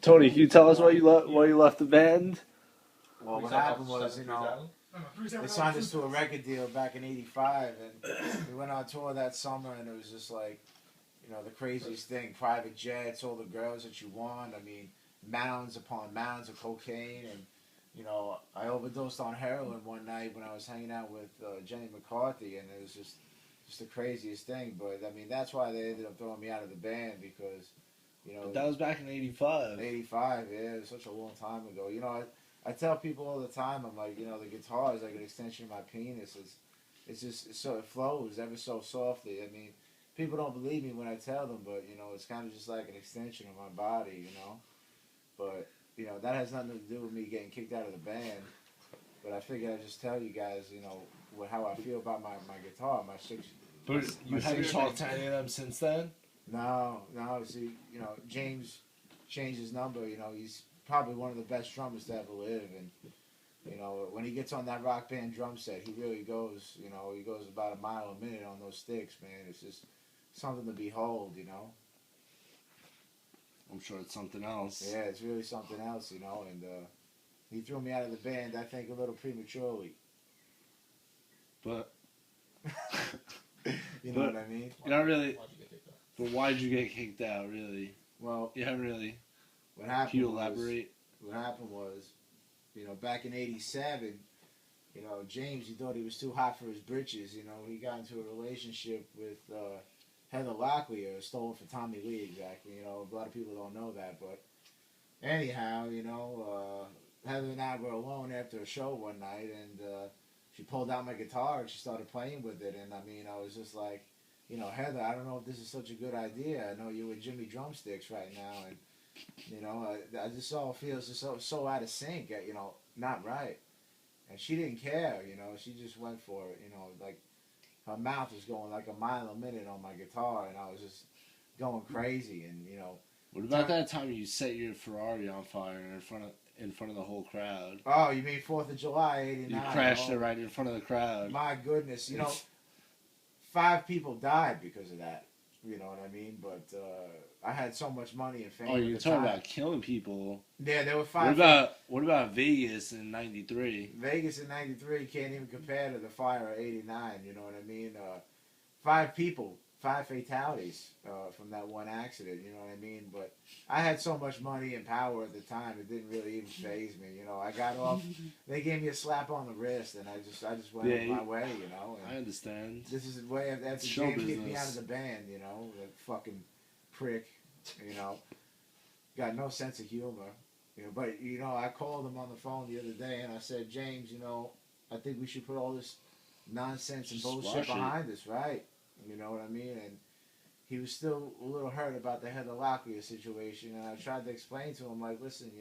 Tony, can you tell us why you left the band? Well, what happened was, they signed us to a record deal back in '85, and we went on tour that summer, and it was just like, the craziest thing. Private jets, all the girls that you want. I mean, mounds upon mounds of cocaine, and I overdosed on heroin one night when I was hanging out with Jenny McCarthy, and it was just the craziest thing. But I mean, that's why they ended up throwing me out of the band because, But that was back in '85. '85, yeah, it was such a long time ago. I tell people all the time, I'm like, the guitar is like an extension of my penis. It flows ever so softly. I mean, people don't believe me when I tell them, but it's kind of just like an extension of my body, But that has nothing to do with me getting kicked out of the band. But I figured I'd just tell you guys, how I feel about my guitar, my six. But you haven't talked to any of them since then? No. See, James changed his number. He's probably one of the best drummers to ever live, and when he gets on that Rock Band drum set, he really goes. He goes about a mile a minute on those sticks, man. It's just something to behold. I'm sure it's something else. Yeah, it's really something else, and he threw me out of the band, I think, a little prematurely. But you know what I mean? You're not really. But why did you get kicked out? Really? Well, you haven't really. What happened? Can you elaborate? What happened was, back in '87, James, he thought he was too hot for his britches. He got into a relationship with Heather Locklear, stolen for Tommy Lee, exactly. A lot of people don't know that, but anyhow, Heather and I were alone after a show one night, and she pulled out my guitar and she started playing with it, and I was just like, Heather, I don't know if this is such a good idea. I know you're with Jimmy Drumsticks right now, and I just all feels just so out of sync, not right. And she didn't care, she just went for it, like her mouth was going like a mile a minute on my guitar, and I was just going crazy, and What about that time you set your Ferrari on fire in front of the whole crowd? Oh, you mean 4th of July, '89? You crashed it right in front of the crowd. My goodness, 5 people died because of that. You know what I mean? But I had so much money and fame. Oh, you're talking about killing people. Yeah, there were 5. What about Vegas in '93? Vegas in '93 can't even compare to the fire of '89. You know what I mean? 5 people, 5 fatalities from that one accident. You know what I mean? But I had so much money and power at the time, it didn't really even faze me. I got off. They gave me a slap on the wrist, and I just went my way. And I understand. This is the way after James kicked me out of the band. That fucking prick. Got no sense of humor. But I called him on the phone the other day, and I said, James, I think we should put all this nonsense and bullshit behind us, right? You know what I mean? And he was still a little hurt about the Heather Locklear situation, and I tried to explain to him, like, listen,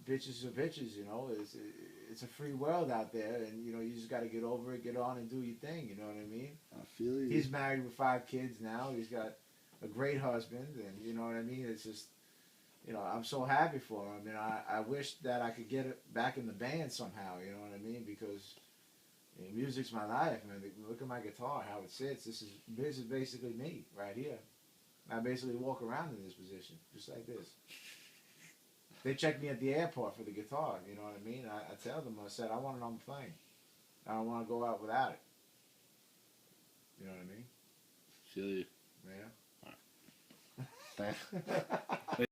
bitches are bitches, it's a free world out there, and you just got to get over it, get on, and do your thing. You know what I mean? I feel you. He's married with 5 kids now. He's got a great husband, and you know what I mean. It's just, I'm so happy for him. I wish that I could get it back in the band somehow. You know what I mean? Because music's my life, man. Look at my guitar, how it sits. This is basically me right here. I basically walk around in this position, just like this. They checked me at the airport for the guitar, you know what I mean? I tell them, I said, I want it on the plane. I don't want to go out without it. You know what I mean? Feel you. Yeah. All right. Thanks.